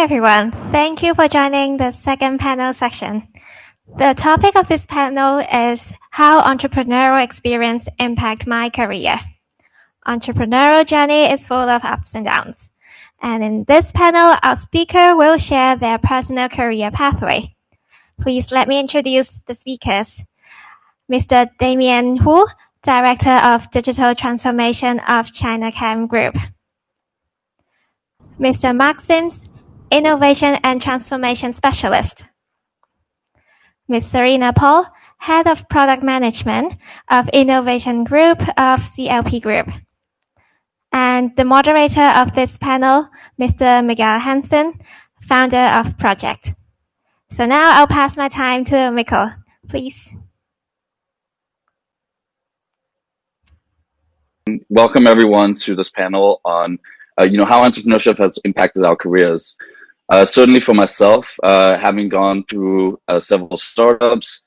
everyone. Thank you for joining the second panel section. The topic of this panel is how entrepreneurial experience impact my career. Entrepreneurial journey is full of ups and downs. And in this panel, our speaker will share their personal career pathway. Please let me introduce the speakers. Mr. Damien Hu, Director of Digital Transformation of Chinachem Group. Mr. Mark Sims, Innovation and Transformation Specialist. Ms. Serena Paul, Head of Product Management of Innovation Group of CLP Group. And the moderator of this panel, Mr. Mikkel Hansen, founder of Project. So now I'll pass my time to Mikkel, please. Welcome everyone to this panel on how entrepreneurship has impacted our careers. Certainly for myself, having gone through several startups,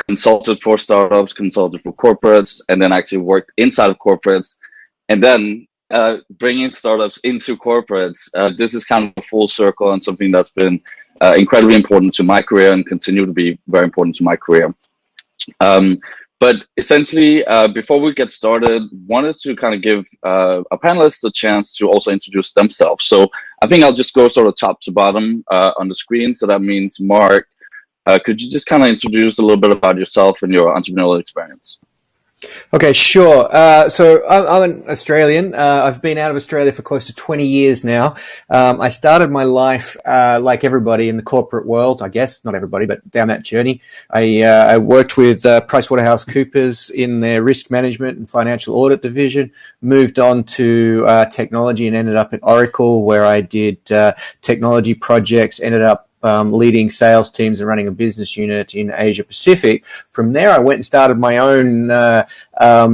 consulted for startups, consulted for corporates, and then actually worked inside of corporates, and then bringing startups into corporates. This is kind of a full circle and something that's been incredibly important to my career and continue to be very important to my career. But essentially, before we get started, wanted to kind of give our panelists a chance to also introduce themselves. So I think I'll just go sort of top to bottom on the screen. So that means, Mark, could you just kind of introduce a little bit about yourself and your entrepreneurial experience? Okay, sure. So I'm an Australian. I've been out of Australia for close to 20 years now. I started my life, like everybody in the corporate world, I guess, not everybody, but down that journey. I worked with PricewaterhouseCoopers in their risk management and financial audit division, moved on to technology and ended up at Oracle, where I did technology projects, ended up leading sales teams and running a business unit in Asia Pacific. From there, I went and started my own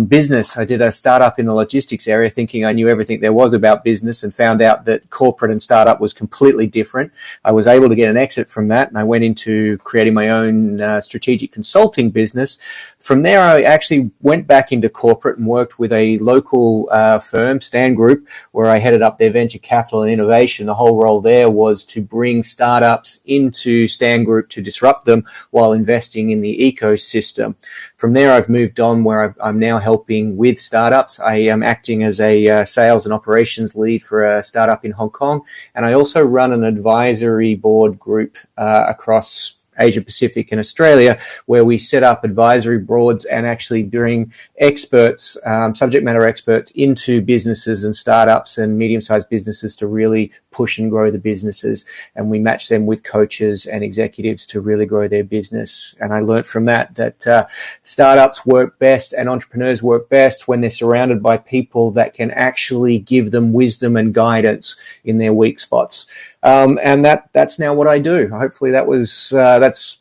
business. I did a startup in the logistics area, thinking I knew everything there was about business, and found out that corporate and startup was completely different. I was able to get an exit from that, and I went into creating my own strategic consulting business. From there, I actually went back into corporate and worked with a local firm, Stan Group, where I headed up their venture capital and innovation. The whole role there was to bring startups into Stan Group to disrupt them while investing in the ecosystem. From there, I've moved on where I'm now helping with startups. I am acting as a sales and operations lead for a startup in Hong Kong, and I also run an advisory board group across Asia Pacific and Australia, where we set up advisory boards and actually bring experts, subject matter experts, into businesses and startups and medium-sized businesses to really push and grow the businesses. And we match them with coaches and executives to really grow their business. And I learned from that startups work best and entrepreneurs work best when they're surrounded by people that can actually give them wisdom and guidance in their weak spots. And that's now what I do. Hopefully that's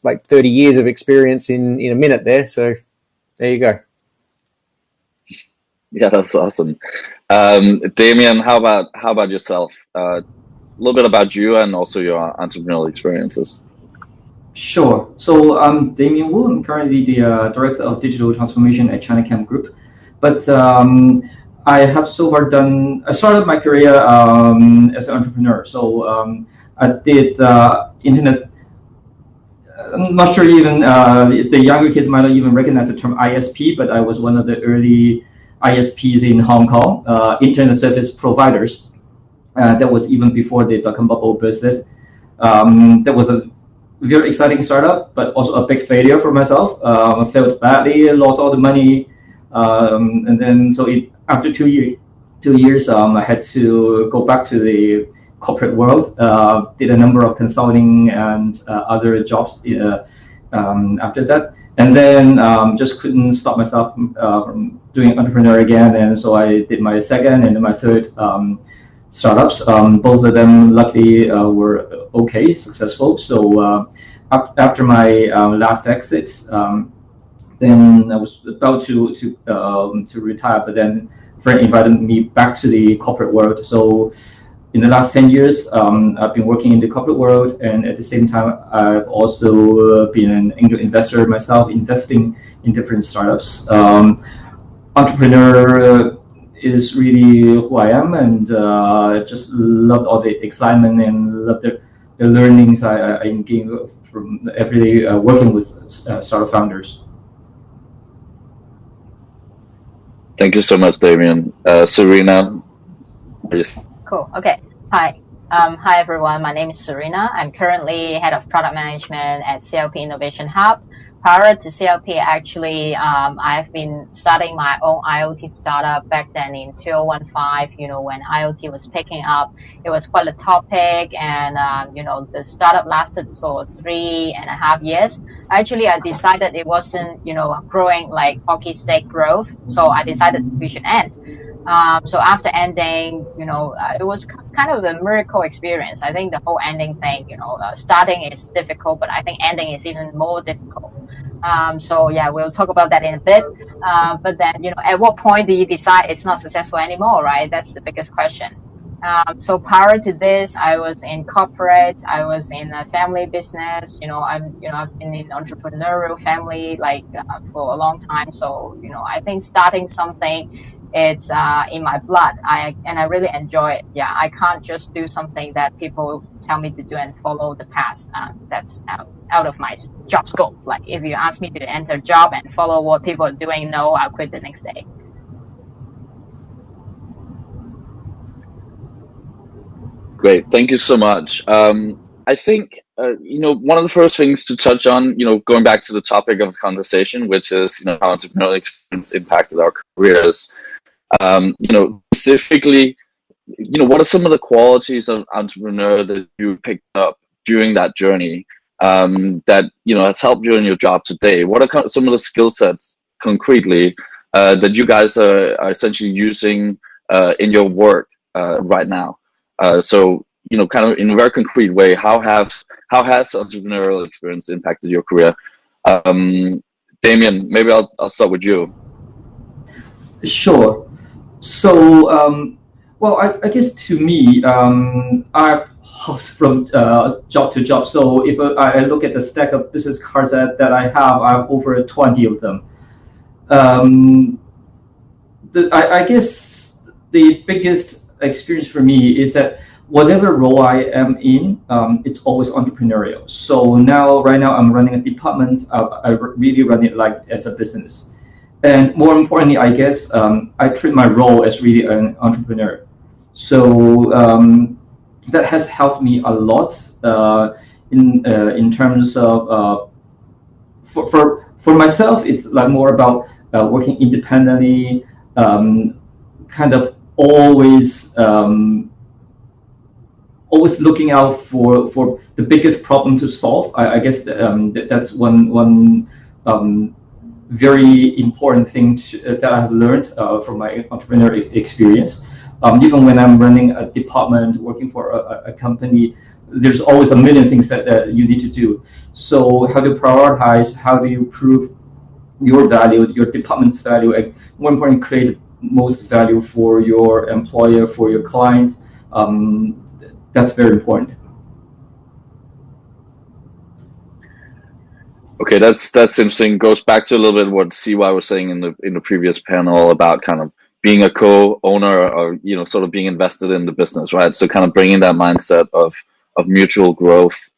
like 30 years of experience in a minute there. So there you go. Yeah, that's awesome. Damien, how about yourself? A little bit about you and also your entrepreneurial experiences. Sure. So I'm Damien Wu. I'm currently the Director of Digital Transformation at Chinachem Group. But I have so far I started my career as an entrepreneur. So I did internet. I'm not sure even the younger kids might not even recognize the term ISP, but I was one of the early ISPs in Hong Kong, internet service providers. That was even before the dot-com bubble bursted. That was a very exciting startup, but also a big failure for myself. I failed badly, lost all the money, and then after 2 years, I had to go back to the corporate world. Did a number of consulting and other jobs after that, and then just couldn't stop myself from doing entrepreneur again. And so I did my second and then my third startups. Both of them luckily were okay, successful. So after my last exit, then I was about to retire, but then a friend invited me back to the corporate world. So in the last 10 years, I've been working in the corporate world, and at the same time, I've also been an angel investor myself, investing in different startups. Entrepreneur is really who I am, and just love all the excitement and love learnings I gain from every day working with startup founders. Thank you so much, Damien. Serena, please. Cool. Okay. Hi. Hi, everyone. My name is Serena. I'm currently head of product management at CLP Innovation Hub. Prior to CLP, actually, I've been starting my own IoT startup back then in 2015, when IoT was picking up. It was quite a topic, and, the startup lasted for 3.5 years. Actually, I decided it wasn't, growing like hockey stick growth, so I decided we should end. So after ending, it was kind of a miracle experience. I think the whole ending thing, starting is difficult, but I think ending is even more difficult. So yeah, we'll talk about that in a bit. But then, at what point do you decide it's not successful anymore, right? That's the biggest question. So prior to this, I was in corporate, I was in a family business, I've been in entrepreneurial family, for a long time. So, I think starting something, it's in my blood. I really enjoy it. Yeah, I can't just do something that people tell me to do and follow the path. That's out of my job scope. Like if you ask me to enter a job and follow what people are doing, no, I'll quit the next day. Great, thank you so much. I think one of the first things to touch on, going back to the topic of the conversation, which is how entrepreneurial experience impacted our careers. Specifically, what are some of the qualities of entrepreneur that you picked up during that journey that has helped you in your job today? What are some of the skill sets concretely that you guys are essentially using in your work right now? So kind of in a very concrete way, how has entrepreneurial experience impacted your career? Damien, maybe I'll start with you. Sure. So, well, I guess to me, I've hopped from job to job. So if I look at the stack of business cards that I have over 20 of them. I guess the biggest experience for me is that whatever role I am in, it's always entrepreneurial. So right now I'm running a department. I really run it like as a business. And more importantly, I guess, I treat my role as really an entrepreneur. So that has helped me a lot in terms of, for myself, it's like more about working independently, kind of always looking out for the biggest problem to solve. I guess that's one very important thing that I've learned from my entrepreneurial experience. Even when I'm running a department, working for a company, there's always a million things that you need to do. So how do you prioritize? How do you prove your value, your department's value, and more importantly, create most value for your employer, for your clients? That's very important. Okay, that's interesting. Goes back to a little bit what CY was saying in the previous panel about kind of being a co-owner or sort of being invested in the business, right? So kind of bringing that mindset of mutual growth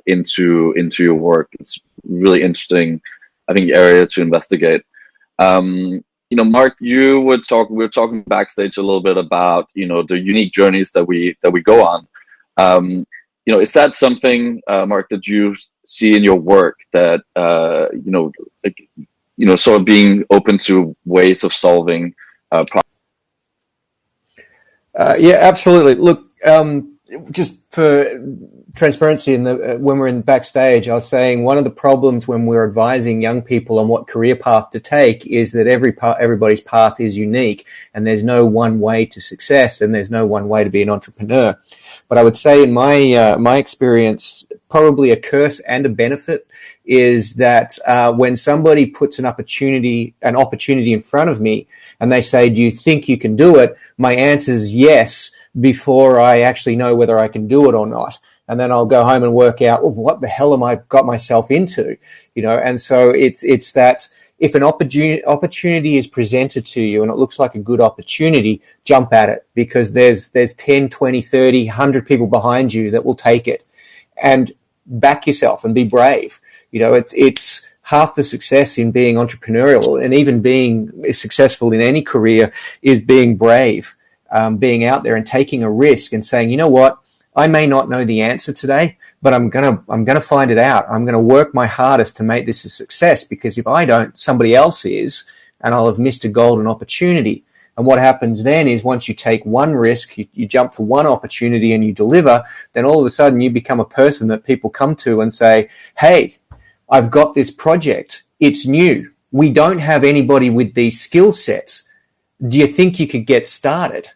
into your work. It's really interesting, I think, area to investigate. Mark, we were talking backstage a little bit about the unique journeys that we go on. Is that something, Mark, that you see in your work that sort of being open to ways of solving problems? Yeah, absolutely. Look, just for transparency, when we're in backstage, I was saying one of the problems when we're advising young people on what career path to take is that everybody's path is unique, and there's no one way to success, and there's no one way to be an entrepreneur. But I would say in my experience, probably a curse and a benefit is that when somebody puts an opportunity in front of me and they say, "Do you think you can do it?" my answer is yes before I actually know whether I can do it or not. And then I'll go home and work out, what the hell am I got myself into? And so it's that if an opportunity is presented to you and it looks like a good opportunity, jump at it, because there's 10, 20, 30, 100 people behind you that will take it. and back yourself and be brave. It's half the success in being entrepreneurial and even being successful in any career is being brave, being out there and taking a risk and saying, you know what, I may not know the answer today, but I'm gonna find it out. I'm gonna work my hardest to make this a success, because if I don't, somebody else is, and I'll have missed a golden opportunity. And what happens then is once you take one risk, you jump for one opportunity and you deliver, then all of a sudden you become a person that people come to and say, hey, I've got this project. It's new. We don't have anybody with these skill sets. Do you think you could get started?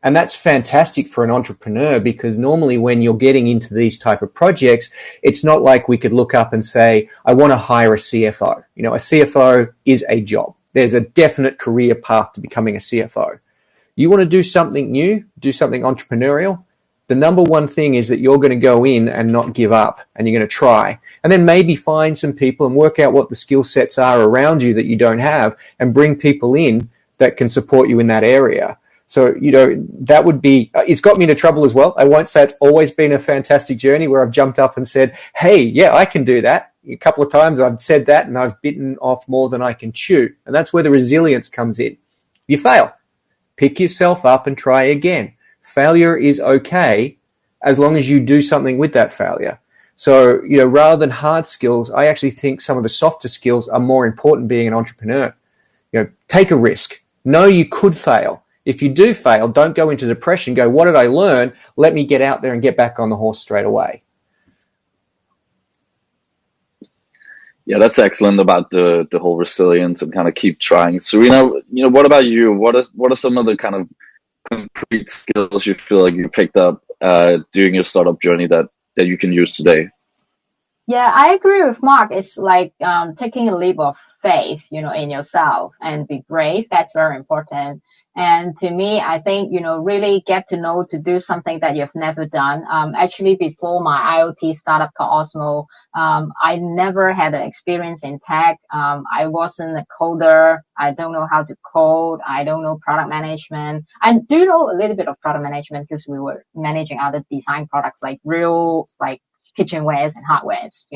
And that's fantastic for an entrepreneur, because normally when you're getting into these type of projects, it's not like we could look up and say, I want to hire a CFO. A CFO is a job. There's a definite career path to becoming a CFO. You want to do something new, do something entrepreneurial. The number one thing is that you're going to go in and not give up, and you're going to try, and then maybe find some people and work out what the skill sets are around you that you don't have, and bring people in that can support you in that area. So, that would be, it's got me into trouble as well. I won't say it's always been a fantastic journey where I've jumped up and said, hey, yeah, I can do that. A couple of times I've said that and I've bitten off more than I can chew. And that's where the resilience comes in. You fail. Pick yourself up and try again. Failure is okay as long as you do something with that failure. So, rather than hard skills, I actually think some of the softer skills are more important being an entrepreneur. Take a risk. Know you could fail. If you do fail, don't go into depression. Go, what did I learn? Let me get out there and get back on the horse straight away. Yeah, that's excellent about the whole resilience and kind of keep trying. Serena, what about you? What are some of the kind of concrete skills you feel like you picked up during your startup journey that you can use today? Yeah, I agree with Mark. It's like taking a leap of faith, in yourself and be brave. That's very important. And to me, I think, really get to know to do something that you've never done. Actually, before my IoT startup called Osmo, I never had an experience in tech. I wasn't a coder. I don't know how to code. I don't know product management. I do know a little bit of product management because we were managing other design products like kitchenwares and hardwares,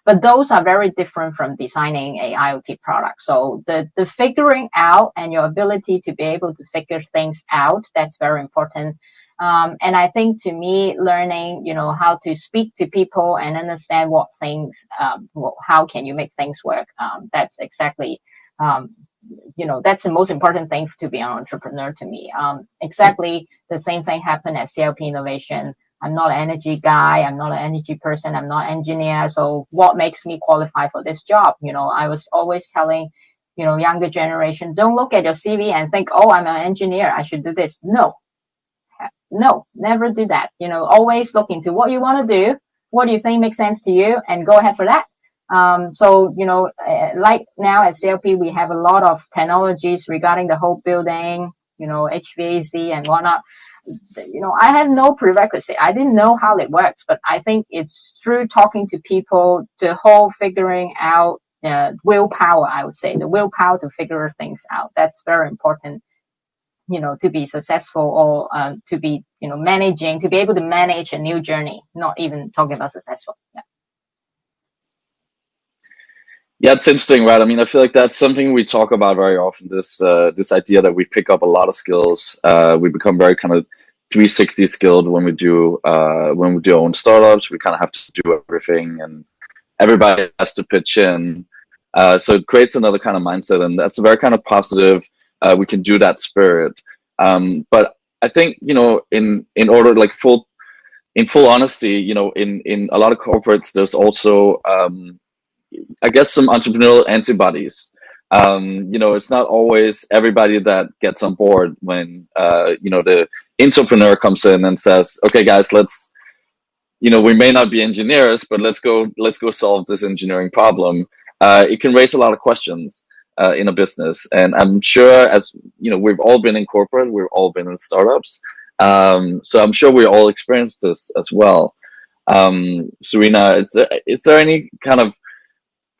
but those are very different from designing a IoT product. So the figuring out and your ability to be able to figure things out, that's very important. And I think to me, learning, how to speak to people and understand what things, how can you make things work? That's exactly, that's the most important thing to be an entrepreneur to me. Exactly the same thing happened at CLP Innovation. I'm not an energy guy. I'm not an energy person. I'm not an engineer. So what makes me qualify for this job? I was always telling, younger generation, don't look at your CV and think, oh, I'm an engineer. I should do this. No, never do that. Always look into what you want to do. What do you think makes sense to you, and go ahead for that. So, like now at CLP, we have a lot of technologies regarding the whole building, HVAC and whatnot. I had no prerequisite. I didn't know how it works, but I think it's through talking to people, the whole figuring out willpower, I would say, the willpower to figure things out. That's very important, to be successful or to be, managing, to be able to manage a new journey, not even talking about successful. Yeah. Yeah, it's interesting, right? I mean, I feel like that's something we talk about very often, this idea that we pick up a lot of skills. We become very kind of 360 skilled when we do our own startups. We kind of have to do everything, and everybody has to pitch in. So it creates another kind of mindset, and that's a very kind of positive. We can do that spirit. But I think, in order, like in full honesty, in a lot of corporates, there's also I guess some entrepreneurial antibodies. It's not always everybody that gets on board when the entrepreneur comes in and says, okay guys, let's, we may not be engineers, but let's go solve this engineering problem. It can raise a lot of questions in a business, and I'm sure, as we've all been in corporate, we've all been in startups, so I'm sure we all experienced this as well. Serena, is there any kind of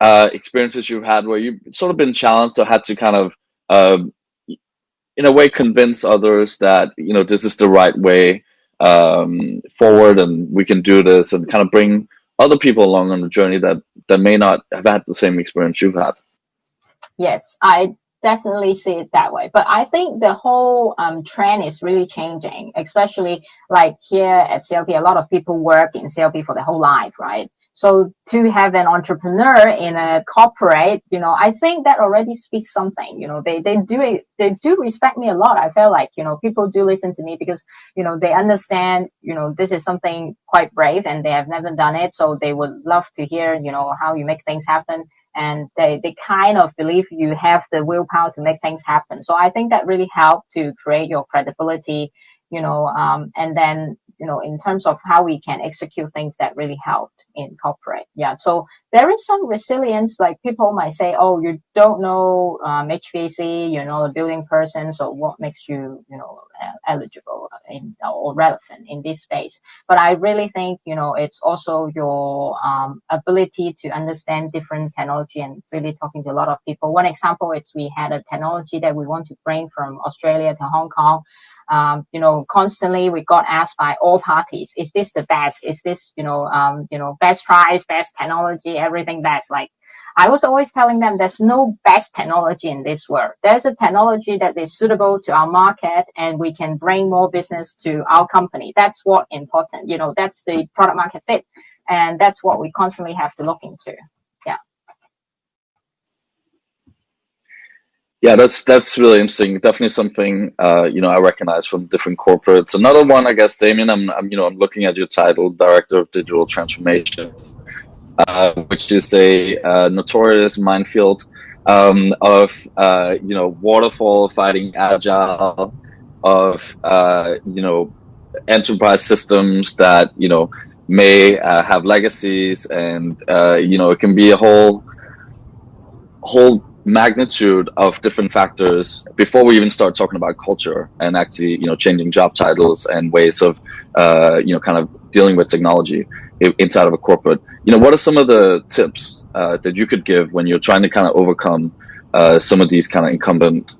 experiences you've had where you've sort of been challenged or had to kind of in a way convince others that this is the right way forward, and we can do this, and kind of bring other people along on the journey that may not have had the same experience you've had. Yes, I definitely see it that way. But I think the whole trend is really changing, especially like here at CLP, a lot of people work in CLP for their whole life, right? So to have an entrepreneur in a corporate, I think that already speaks something. They do respect me a lot. I feel like, people do listen to me because, they understand, this is something quite brave and they have never done it. So they would love to hear, how you make things happen. And they kind of believe you have the willpower to make things happen. So I think that really helped to create your credibility, and then, in terms of how we can execute things, that really helped in corporate. Yeah. So there is some resilience, like people might say, oh, you don't know HVAC, you're not a building person. So what makes you, eligible or relevant in this space? But I really think, it's also your ability to understand different technology and really talking to a lot of people. One example is we had a technology that we want to bring from Australia to Hong Kong. Constantly we got asked by all parties, is this the best? Is this, best price, best technology, everything best? Like, I was always telling them there's no best technology in this world. There's a technology that is suitable to our market and we can bring more business to our company. That's what important, that's the product market fit. And that's what we constantly have to look into. Yeah. Yeah, that's really interesting. Definitely something I recognize from different corporates. Another one, I guess, Damien, I'm looking at your title, Director of Digital Transformation, which is a notorious minefield of waterfall fighting agile, of enterprise systems that may have legacies, and it can be a whole magnitude of different factors before we even start talking about culture and actually changing job titles and ways of kind of dealing with technology inside of a corporate. What are some of the tips that you could give when you're trying to kind of overcome some of these kind of incumbent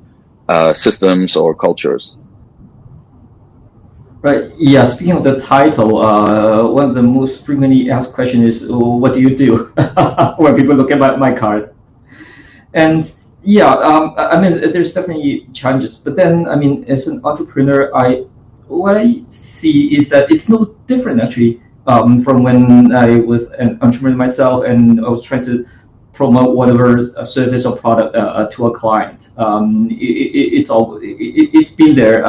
systems or cultures? Right. Yeah. Speaking of the title, one of the most frequently asked questions is, "What do you do?" when people look at my card. And yeah, there's definitely challenges. But then, as an entrepreneur, what I see is that it's no different actually from when I was an entrepreneur myself and I was trying to promote whatever service or product to a client. It's been there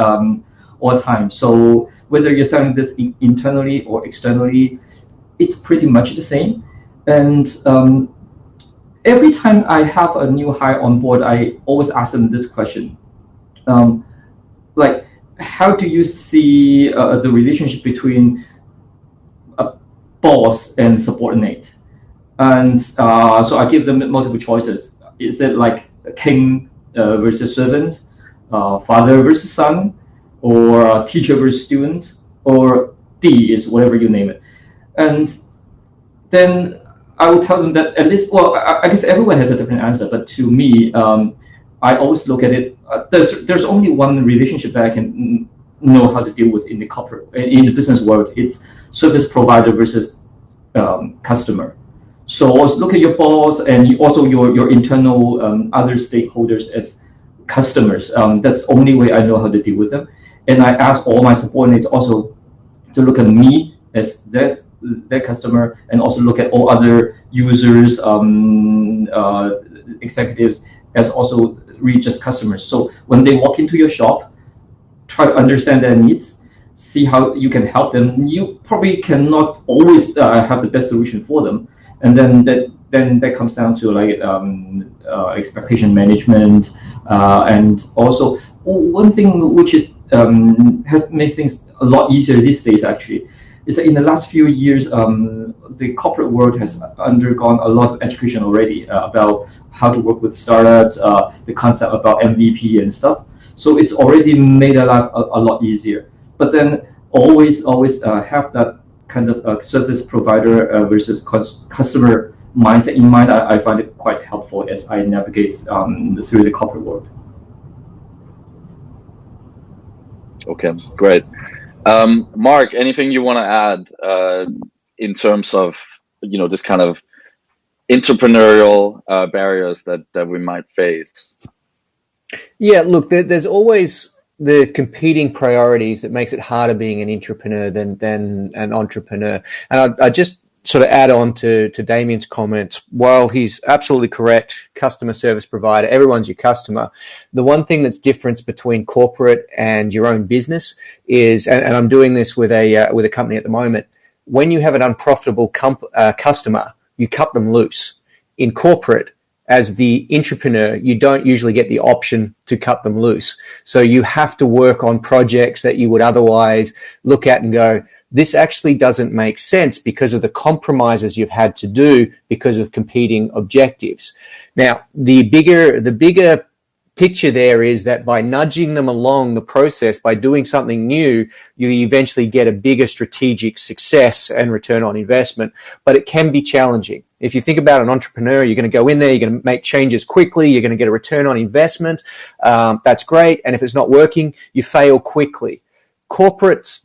all the time. So whether you're selling this internally or externally, it's pretty much the same. And every time I have a new hire on board, I always ask them this question. Like, how do you see the relationship between a boss and subordinate? And so I give them multiple choices. Is it like a king versus servant, father versus son, or teacher versus student, or D is whatever you name it? And then I will tell them that at least, well, I guess everyone has a different answer, but to me, I always look at it, there's only one relationship that I can know how to deal with in the business world. It's service provider versus customer. So also look at your boss and also your internal other stakeholders as customers. That's the only way I know how to deal with them. And I ask all my subordinates also to look at me as their customer, and also look at all other users, executives as also really just customers. So when they walk into your shop, try to understand their needs, see how you can help them. You probably cannot always have the best solution for them, and then that comes down to like expectation management, and also one thing which is has made things a lot easier these days actually, is that in the last few years, the corporate world has undergone a lot of education already about how to work with startups, the concept about MVP and stuff. So it's already made a lot easier. But then always have that kind of service provider versus customer mindset in mind. I find it quite helpful as I navigate through the corporate world. Okay, great. Mark, anything you want to add in terms of, this kind of entrepreneurial barriers that we might face? Yeah, look, there's always the competing priorities that makes it harder being an entrepreneur than an entrepreneur. And I just sort of add on to Damien's comments. While he's absolutely correct, customer service provider, everyone's your customer. The one thing that's different between corporate and your own business is, and I'm doing this with a company at the moment, when you have an unprofitable customer, you cut them loose. In corporate, as the entrepreneur, you don't usually get the option to cut them loose. So you have to work on projects that you would otherwise look at and go, this actually doesn't make sense because of the compromises you've had to do because of competing objectives. Now, the bigger picture there is that by nudging them along the process, by doing something new, you eventually get a bigger strategic success and return on investment. But it can be challenging. If you think about an entrepreneur, you're going to go in there, you're going to make changes quickly, you're going to get a return on investment. That's great. And if it's not working, you fail quickly. Corporates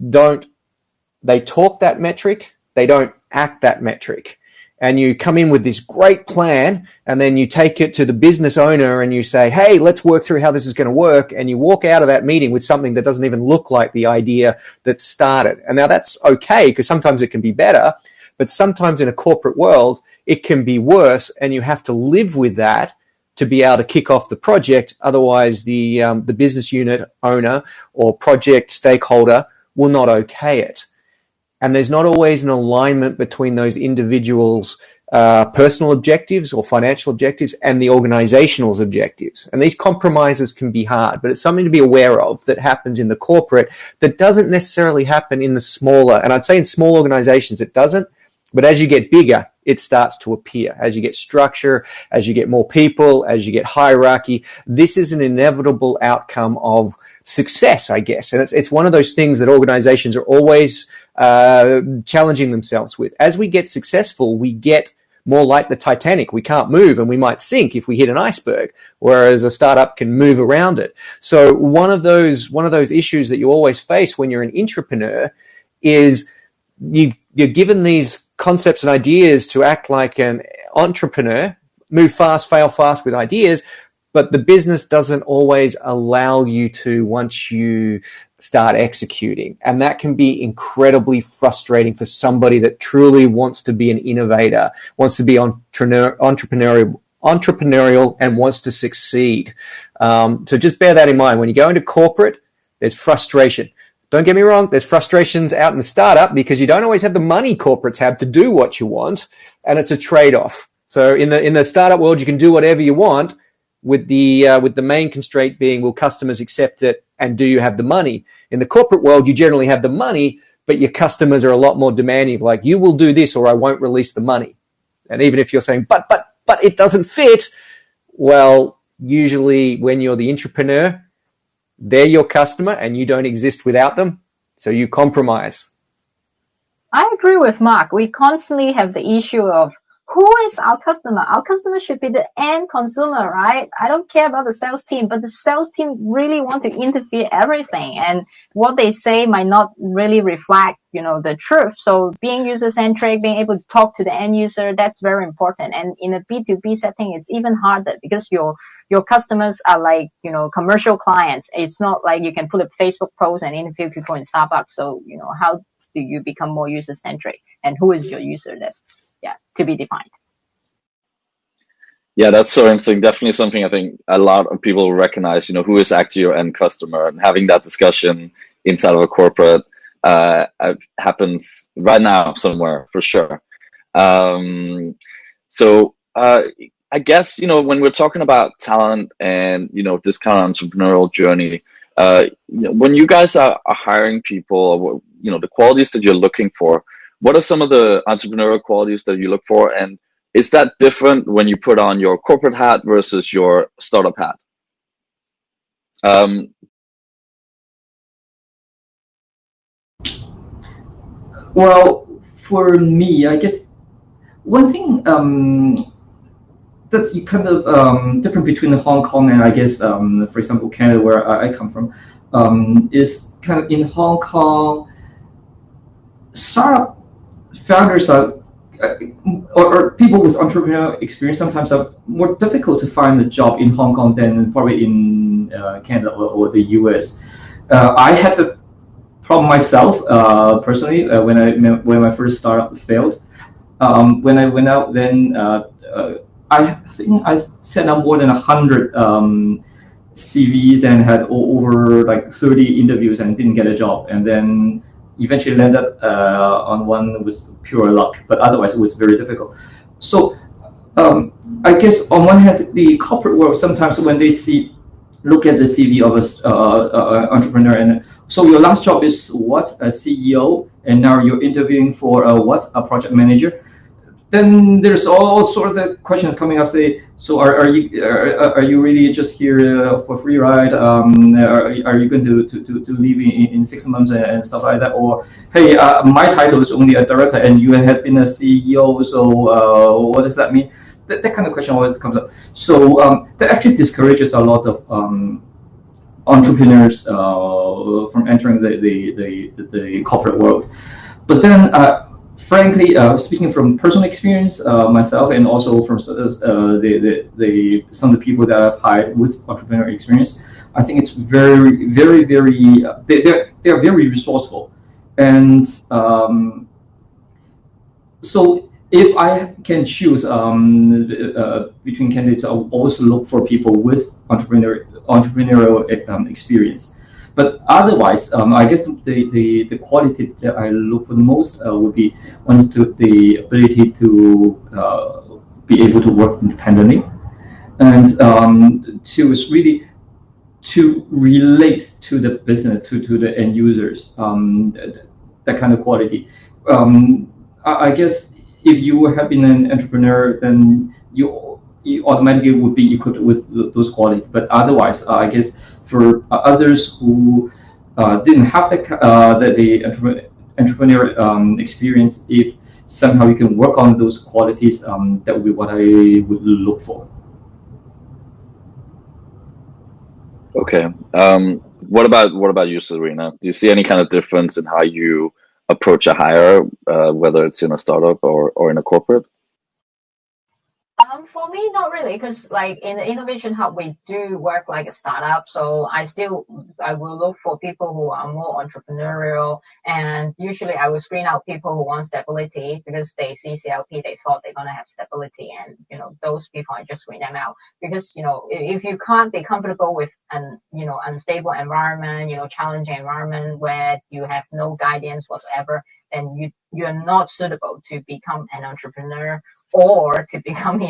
they talk that metric, they don't act that metric. And you come in with this great plan, and then you take it to the business owner and you say, hey, let's work through how this is going to work. And you walk out of that meeting with something that doesn't even look like the idea that started. And now that's okay, because sometimes it can be better, but sometimes in a corporate world, it can be worse, and you have to live with that to be able to kick off the project. Otherwise, the business unit owner or project stakeholder will not okay it. And there's not always an alignment between those individuals' personal objectives or financial objectives and the organizational's objectives. And these compromises can be hard, but it's something to be aware of that happens in the corporate that doesn't necessarily happen in the smaller. And I'd say in small organizations it doesn't, but as you get bigger, it starts to appear. As you get structure, as you get more people, as you get hierarchy, this is an inevitable outcome of success, I guess. And it's one of those things that organizations are always challenging themselves with. As we get successful, we get more like the Titanic. We can't move and we might sink if we hit an iceberg, whereas a startup can move around it. So one of those issues that you always face when you're an entrepreneur is you're given these concepts and ideas to act like an entrepreneur, move fast, fail fast with ideas, but the business doesn't always allow you to once you start executing. And that can be incredibly frustrating for somebody that truly wants to be an innovator, wants to be entrepreneurial and wants to succeed. So just bear that in mind. When you go into corporate, there's frustration. Don't get me wrong, there's frustrations out in the startup because you don't always have the money corporates have to do what you want, and it's a trade-off. So in the startup world, you can do whatever you want, with the main constraint being, will customers accept it, and do you have the money? In the corporate world, you generally have the money, but your customers are a lot more demanding, like, you will do this or I won't release the money. And even if you're saying, but it doesn't fit, well, usually when you're the entrepreneur, they're your customer and you don't exist without them, so you compromise. I agree with Mark. We constantly have the issue of who is our customer? Our customer should be the end consumer, right? I don't care about the sales team, but the sales team really want to interfere everything, and what they say might not really reflect, the truth. So being user-centric, being able to talk to the end user, that's very important. And in a B2B setting, it's even harder because your customers are like, commercial clients. It's not like you can put a Facebook post and interview people in Starbucks. So, how do you become more user-centric? And who is your user? That's to be defined. Yeah, that's so interesting. Definitely something I think a lot of people recognize, who is actually your end customer, and having that discussion inside of a corporate happens right now somewhere for sure. So I guess, when we're talking about talent and, this kind of entrepreneurial journey, when you guys are hiring people, the qualities that you're looking for, what are some of the entrepreneurial qualities that you look for? And is that different when you put on your corporate hat versus your startup hat? Well, for me, I guess one thing that's kind of different between Hong Kong and I guess, for example, Canada, where I come from, is kind of in Hong Kong, startup founders are or people with entrepreneurial experience sometimes are more difficult to find a job in Hong Kong than probably in Canada or the US. I had the problem myself personally when my first startup failed. When I went out, then I think I sent out more than 100 CVs and had over like 30 interviews and didn't get a job, and then eventually landed on one with pure luck, but otherwise it was very difficult. So I guess on one hand, the corporate world, sometimes when they look at the CV of an entrepreneur, and so your last job is what, a CEO, and now you're interviewing for a project manager, then there's all sort of questions coming up. Say, so are you really just here for free ride? Are you going to leave in 6 months and stuff like that? Or hey, my title is only a director and you have been a CEO, so what does that mean? That kind of question always comes up. So that actually discourages a lot of entrepreneurs from entering the corporate world. But then, frankly, speaking from personal experience myself, and also from some of the people that I've hired with entrepreneurial experience, I think it's very, very, very. They're very resourceful, and so if I can choose between candidates, I'll always look for people with entrepreneurial experience. But otherwise, I guess the quality that I look for the most would be, one is the ability to be able to work independently, and two is really to relate to the business, to the end users, that kind of quality. I guess if you have been an entrepreneur, then you automatically would be equipped with those qualities. But otherwise, I guess for others who didn't have the entrepreneurial experience, if somehow you can work on those qualities, that would be what I would look for. Okay. What about you, Serena? Do you see any kind of difference in how you approach a hire, whether it's in a startup or in a corporate? For me, not really, because like in the Innovation Hub, we do work like a startup. So I will look for people who are more entrepreneurial, and usually I will screen out people who want stability because they see CLP, they thought they're gonna have stability, and those people I just screen them out because if you can't be comfortable with an unstable environment, challenging environment where you have no guidance whatsoever, then you're not suitable to become an entrepreneur or to become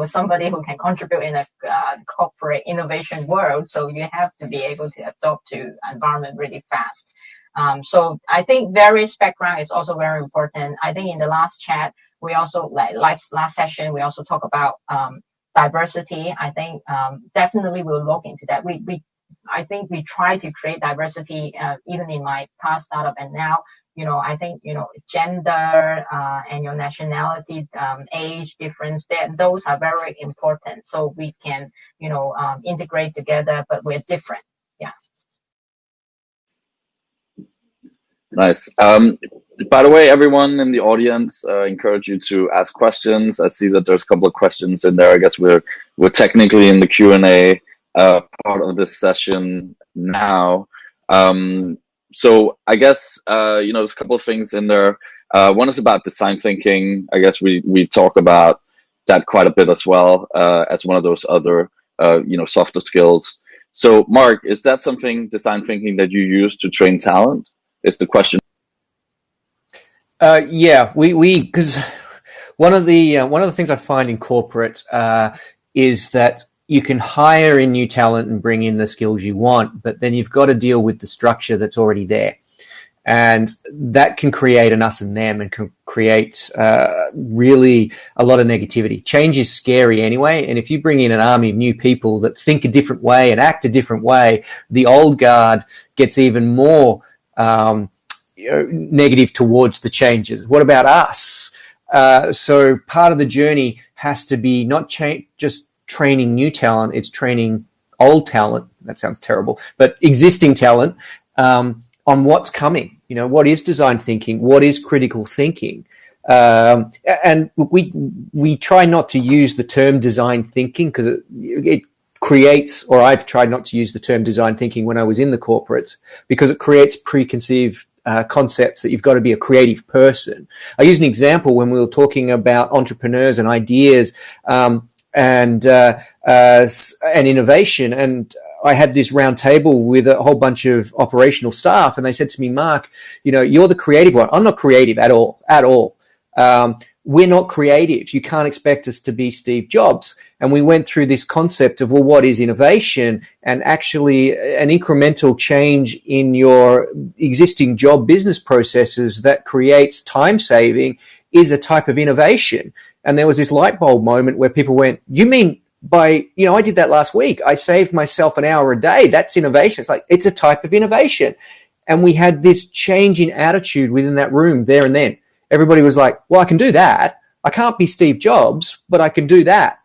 somebody who can contribute in a corporate innovation world. So you have to be able to adapt to environment really fast. So I think various background is also very important. I think in the last chat, we also last session, we also talk about diversity. I think definitely we'll look into that. I think we try to create diversity even in my past startup and now. I think, gender and your nationality, age difference, those are very important. So we can, integrate together, but we're different. Yeah. Nice. By the way, everyone in the audience, encourage you to ask questions. I see that there's a couple of questions in there. I guess we're technically in the Q&A part of this session now. So I guess, there's a couple of things in there. One is about design thinking. I guess we talk about that quite a bit as well, as one of those other, softer skills. So Mark, is that something, design thinking, that you use to train talent? Is the question. Yeah, because one of the things I find in corporate is that you can hire in new talent and bring in the skills you want, but then you've got to deal with the structure that's already there. And that can create an us and them and can create really a lot of negativity. Change is scary anyway. And if you bring in an army of new people that think a different way and act a different way, the old guard gets even more negative towards the changes. What about us? So part of the journey has to be not just training new talent, it's training old talent. That sounds terrible, but existing talent on what's coming. You know, what is design thinking? What is critical thinking? And we try not to use the term design thinking because it creates, or I've tried not to use the term design thinking when I was in the corporates because it creates preconceived concepts that you've got to be a creative person. I used an example when we were talking about entrepreneurs and ideas and innovation, and I had this round table with a whole bunch of operational staff, and they said to me, Mark, you know, you're the creative one. I'm not creative at all. We're not creative. You can't expect us to be Steve Jobs. And we went through this concept of, well, what is innovation? And actually an incremental change in your existing job business processes that creates time saving is a type of innovation. And there was this light bulb moment where people went, you mean by, you know, I did that last week. I saved myself an hour a day. That's innovation. It's like, it's a type of innovation. And we had this change in attitude within that room there and then. Everybody was like, well, I can do that. I can't be Steve Jobs, but I can do that.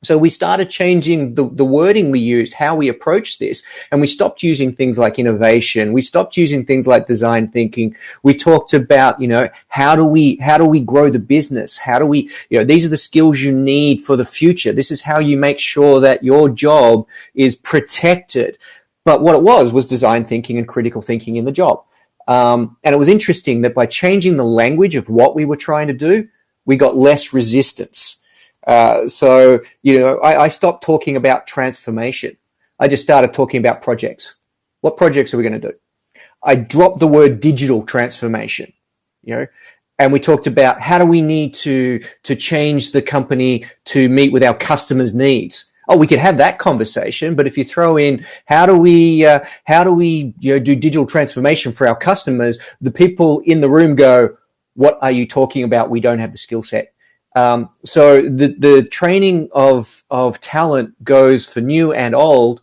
So we started changing the wording we used, how we approach this, and we stopped using things like innovation. We stopped using things like design thinking. We talked about, you know, how do we grow the business? How do we, you know, these are the skills you need for the future. This is how you make sure that your job is protected. But what it was design thinking and critical thinking in the job. And it was interesting that by changing the language of what we were trying to do, we got less resistance. So, you know, I stopped talking about transformation. I just started talking about projects. What projects are we going to do? I dropped the word digital transformation, you know, and we talked about how do we need to change the company to meet with our customers' needs. Oh, we could have that conversation, but if you throw in how do we you know, do digital transformation for our customers, the people in the room go, what are you talking about? We don't have the skill set. So the training of talent goes for new and old,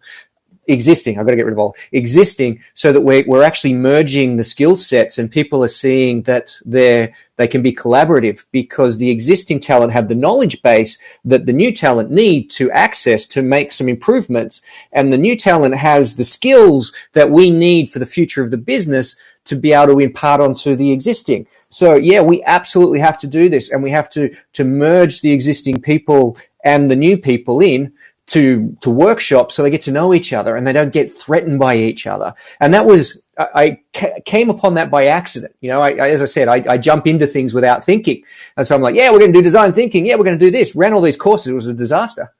existing. I've got to get rid of old, existing, so that we're actually merging the skill sets, and people are seeing that they can be collaborative because the existing talent have the knowledge base that the new talent need to access to make some improvements, and the new talent has the skills that we need for the future of the business to be able to impart onto the existing. So yeah, we absolutely have to do this, and we have to merge the existing people and the new people in to workshop so they get to know each other and they don't get threatened by each other. And that was, I came upon that by accident. You know, as I said, I jump into things without thinking. And so I'm like, yeah, we're going to do design thinking. Yeah, we're going to do this. Ran all these courses. It was a disaster.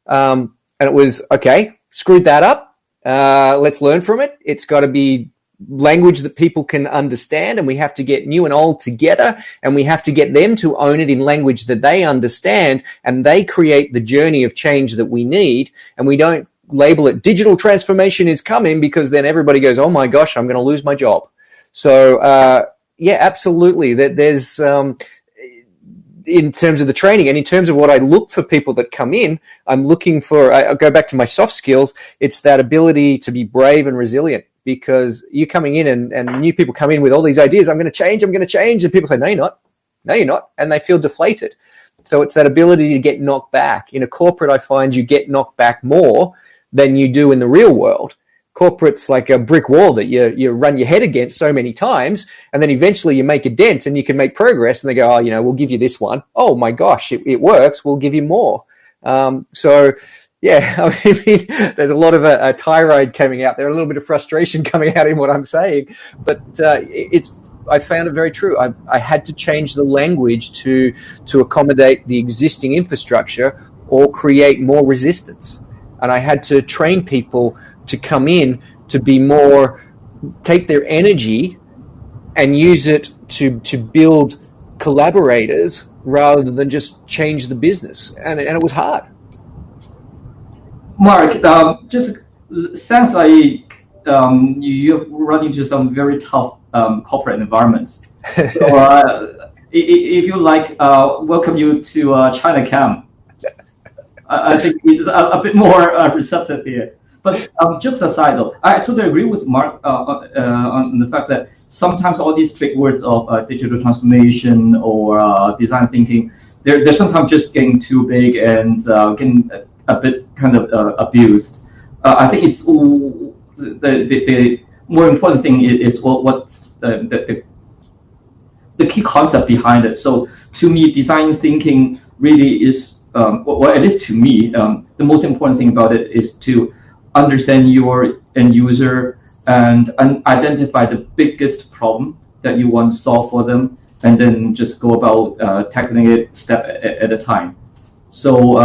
And it was, okay, screwed that up. Let's learn from it. It's got to be language that people can understand, and we have to get new and old together, and we have to get them to own it in language that they understand, and they create the journey of change that we need. And we don't label it digital transformation is coming, because then everybody goes, oh my gosh, I'm going to lose my job. So yeah, absolutely. There's in terms of the training and in terms of what I look for people that come in, I'm looking for, I'll go back to my soft skills. It's that ability to be brave and resilient. Because you're coming in and new people come in with all these ideas, I'm going to change. And people say, no, you're not. And they feel deflated. So it's that ability to get knocked back. In a corporate, I find you get knocked back more than you do in the real world. Corporate's like a brick wall that you run your head against so many times, and then eventually you make a dent and you can make progress, and they go, oh, you know, we'll give you this one. Oh my gosh, it works. We'll give you more. So yeah, I mean, there's a lot of a tirade coming out there, a little bit of frustration coming out in what I'm saying, but I found it very true. I had to change the language to accommodate the existing infrastructure or create more resistance. And I had to train people to come in to be more, take their energy and use it to build collaborators rather than just change the business. And it was hard. Mark, Just sounds like you've run into some very tough corporate environments. So, if you like, welcome you to Chinachem. I think it's a bit more receptive here. But jokes aside, though, I totally agree with Mark on the fact that sometimes all these big words of digital transformation or design thinking, they're sometimes just getting too big and getting a bit kind of abused. I think it's the more important thing is what's the key concept behind it. So to me, design thinking really is, well, at least to me, the most important thing about it is to understand your end user and identify the biggest problem that you want to solve for them, and then just go about tackling it step at a time. So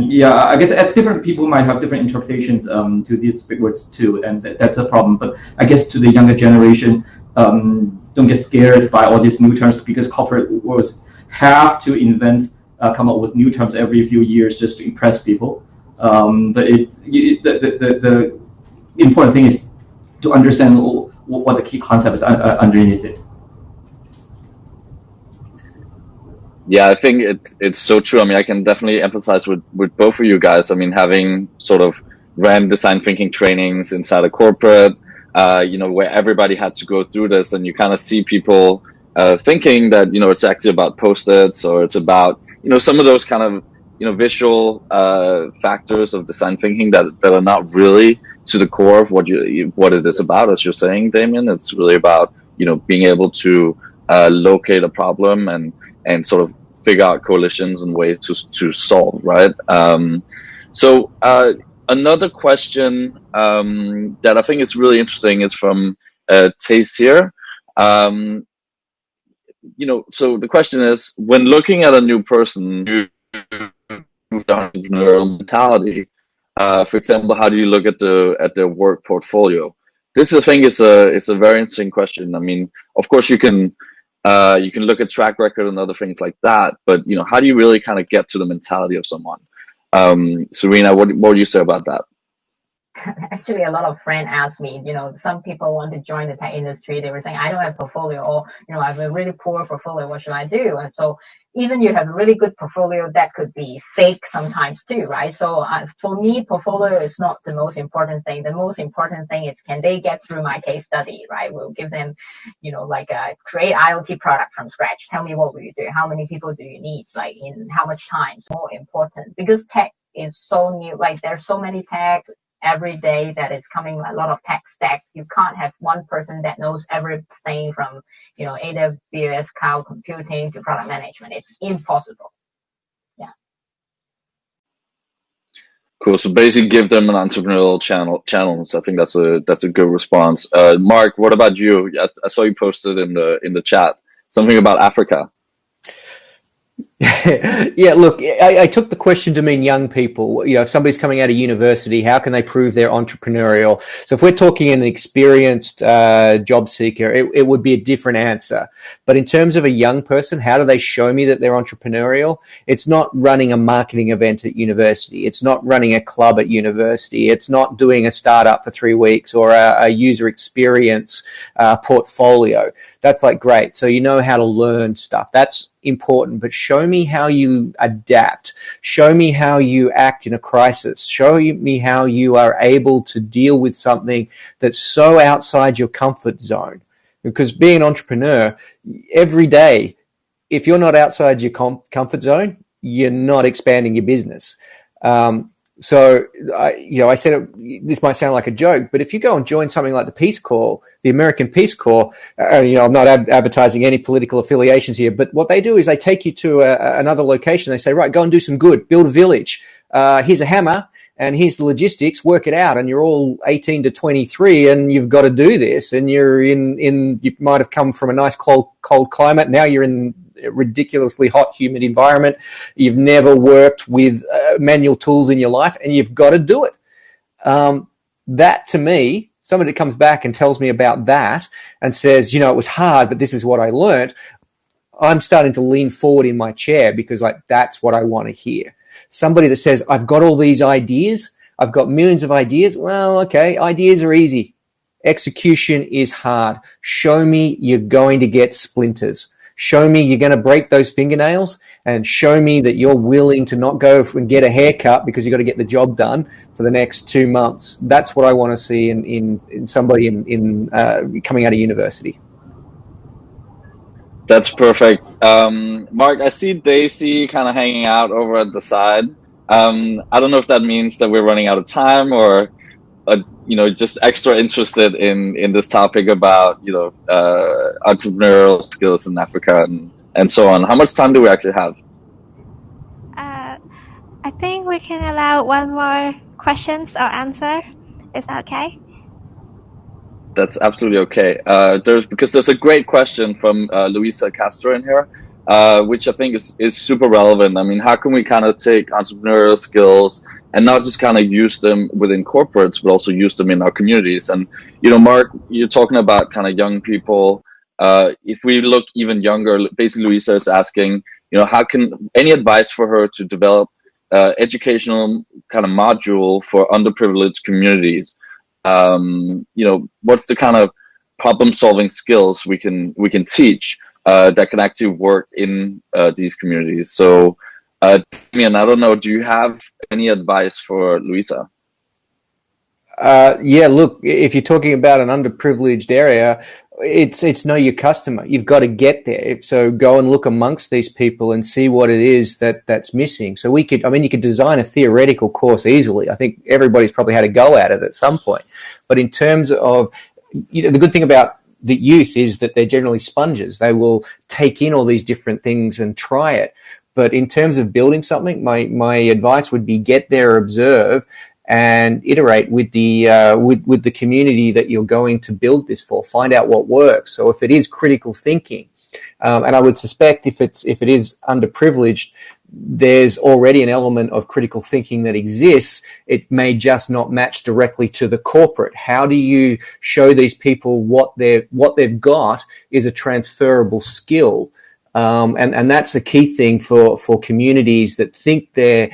yeah, I guess different people might have different interpretations to these big words too, and that's a problem. But I guess to the younger generation, don't get scared by all these new terms, because corporate worlds have to invent, come up with new terms every few years just to impress people. But the important thing is to understand what the key concept is underneath it. Yeah, I think it's so true. I mean, I can definitely emphasize with both of you guys. I mean, having sort of ran design thinking trainings inside a corporate, where everybody had to go through this, and you kind of see people thinking that, it's actually about Post-its, or it's about, some of those kind of, visual factors of design thinking that are not really to the core of what it is about. As you're saying, Damien, it's really about, being able to locate a problem and sort of figure out coalitions and ways to solve, right? So another question that I think is really interesting is from Tace here. So the question is, when looking at a new person who moves down entrepreneurial mentality, for example, how do you look at their work portfolio? This, I think, is a very interesting question. I mean, of course, you can look at track record and other things like that, but how do you really kind of get to the mentality of someone? Serena, what do you say about that? Actually, a lot of friends ask me, some people want to join the tech industry. They were saying, I don't have portfolio, or, I have a really poor portfolio. What should I do? And so even you have a really good portfolio, that could be fake sometimes too, right? So for me, portfolio is not the most important thing. The most important thing is, can they get through my case study, right? We'll give them, create IoT product from scratch. Tell me, what will you do? How many people do you need? Like, in how much time? It's more important, because tech is so new. Like, there's so many tech every day that is coming, a lot of tech stack. You can't have one person that knows everything from, AWS cloud computing to product management. It's impossible. Yeah. Cool. So basically, give them an entrepreneurial channels. I think that's a good response. Mark, what about you? I saw you posted in the chat something about Africa. Yeah, look, I took the question to mean young people. If somebody's coming out of university, how can they prove they're entrepreneurial? So if we're talking an experienced job seeker, it would be a different answer. But in terms of a young person, how do they show me that they're entrepreneurial? It's not running a marketing event at university. It's not running a club at university. It's not doing a startup for 3 weeks or a user experience portfolio. That's like great. So you know how to learn stuff. That's important, but show me how you adapt. Show me how you act in a crisis. Show me how you are able to deal with something that's so outside your comfort zone. Because being an entrepreneur, every day, if you're not outside your comfort zone, you're not expanding your business. So, I said this might sound like a joke, but if you go and join something like the Peace Corps, the American Peace Corps, I'm not advertising any political affiliations here, but what they do is they take you to another location. They say, right, go and do some good, build a village. Here's a hammer and here's the logistics, work it out. And you're all 18 to 23 and you've got to do this. And you're you might have come from a nice cold climate. Now you're in a ridiculously hot, humid environment. You've never worked with manual tools in your life, and you've got to do it. That, to me, somebody comes back and tells me about that and says, it was hard, but this is what I learned. I'm starting to lean forward in my chair, because that's what I want to hear. Somebody that says, I've got all these ideas, I've got millions of ideas. Well, okay, ideas are easy. Execution is hard. Show me you're going to get splinters. Show me you're going to break those fingernails, and show me that you're willing to not go and get a haircut because you've got to get the job done for the next 2 months. That's what I want to see in somebody in coming out of university. That's perfect. Mark, I see Daisy kind of hanging out over at the side. I don't know if that means that we're running out of time, or just extra interested in this topic about, entrepreneurial skills in Africa and so on. How much time do we actually have? I think we can allow one more questions or answer. Is that okay? That's absolutely okay. There's a great question from Luisa Castro in here, which I think is super relevant. I mean, how can we kind of take entrepreneurial skills and not just kind of use them within corporates, but also use them in our communities? And, Mark, you're talking about kind of young people. If we look even younger, basically Luisa is asking, how can any advice for her to develop educational kind of module for underprivileged communities? What's the kind of problem solving skills we can teach that can actually work in these communities? So, Damien, I don't know, do you have any advice for Luisa? Yeah, look, if you're talking about an underprivileged area, it's know your customer. You've got to get there. So go and look amongst these people and see what it is that's missing. So you could design a theoretical course easily. I think everybody's probably had a go at it at some point. But in terms of, the good thing about the youth is that they're generally sponges. They will take in all these different things and try it. But in terms of building something, my advice would be get there, observe, and iterate with the community that you're going to build this for. Find out what works. So if it is critical thinking, and I would suspect if it is underprivileged, there's already an element of critical thinking that exists. It may just not match directly to the corporate. How do you show these people what they've got is a transferable skill? And that's a key thing for communities that think they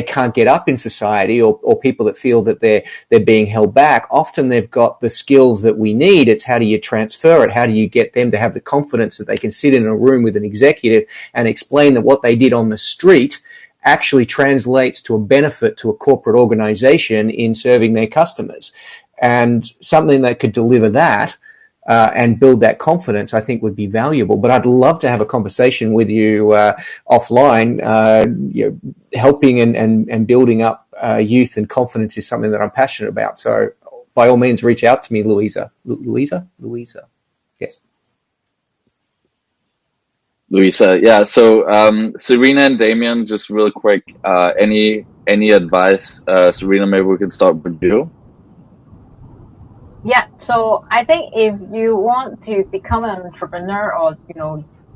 can't get up in society, or people that feel that they're being held back. Often they've got the skills that we need. It's how do you transfer it? How do you get them to have the confidence that they can sit in a room with an executive and explain that what they did on the street actually translates to a benefit to a corporate organization in serving their customers? And something that could deliver that and build that confidence, I think, would be valuable. But I'd love to have a conversation with you offline. Helping and building up youth and confidence is something that I'm passionate about. So by all means, reach out to me, Louisa. Louisa? Yes. Luisa, yeah. So Serena and Damien, just real quick, any advice? Serena, maybe we can start with you. Yeah, so I think if you want to become an entrepreneur or,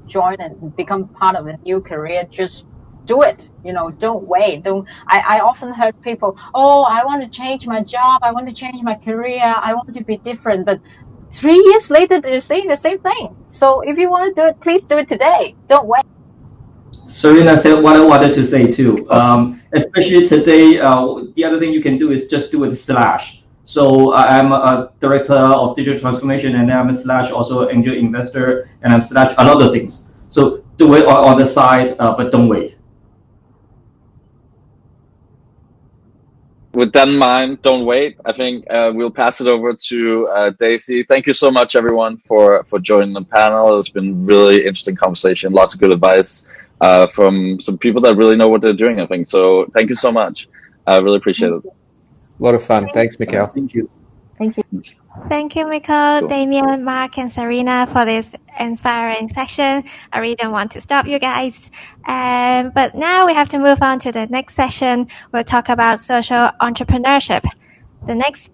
join and become part of a new career, just do it. Don't wait. I often heard people, I want to change my job. I want to change my career. I want to be different. But 3 years later, they're saying the same thing. So if you want to do it, please do it today. Don't wait. Serena said what I wanted to say too. Especially today, the other thing you can do is just do it /. So I'm a director of digital transformation, and I'm / also angel investor, and I'm / a lot of things. So do it on the side, but don't wait. With that in mind, don't wait. I think we'll pass it over to Daisy. Thank you so much, everyone, for joining the panel. It's been really interesting conversation, lots of good advice from some people that really know what they're doing, I think. So thank you so much. I really appreciate it. A lot of fun. Thanks, Mikkel. Thank you. Thank you. Thank you, Mikkel, Damien, Mark, and Serena for this inspiring session. I really don't want to stop you guys. But now we have to move on to the next session. We'll talk about social entrepreneurship. The next